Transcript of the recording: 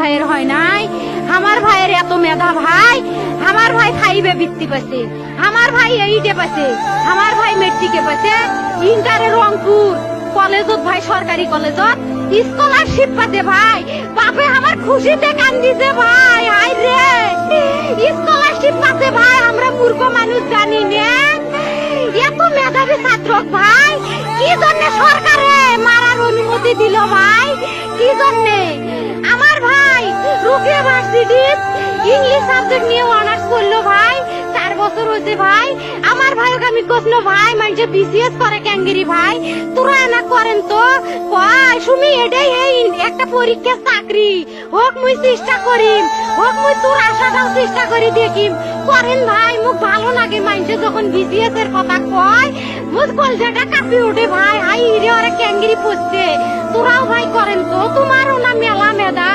ভাইয়ের হয় নাই। আমার ভাইয়ের এত মেধা ভাই, আমার ভাই 5-এ বৃত্তি পাইছে, আমার ভাই 8-এ পাইছে, আমার ভাই মেট্রিকে পাইছে, ইন্টারে রংপুর কলেজত ভাই, সরকারি কলেজত স্কলারশিপ পাতে ভাই। বাপে আমার খুশিতে কান্দিছে ভাই। আই রে, স্কলারশিপ পাতে ভাই। আমরা মূর্খ মানুষ জানি না এত মেধাবী ছাত্র ভাই কি জন্য সরকারে মারার অনুমতি দিল ভাই, কি জন্য? আমার ভাই রুকিয়া ভার্সিটি ইংলিশ সাবজেক্ট নিয়ে অনার্স করলো ভাই, 4 বছর হয়েছে ভাই। আমার ভাইকে আমি কইলো ভাই মানে বিসিএস করে ক্যাঙ্গেরি ভাই, তোরা না করেন তো কয় সুমি এটাই এই একটা পরীক্ষা চাকরি হোক, মুই চেষ্টা করিম, হোক মুই তোর আশাটাও চেষ্টা করি দেখিম। করেন ভাই, মুখ ভালো লাগে মানুষে যখন বিসিএস এর কথা কয়, মুখ কলজাটা কাঁপি ওঠে ভাই। হাই রে ওরা ক্যাঙ্গেরি পড়ছে, তোরাও ভাই করেন তো, তোমারও না মেলা মেধা।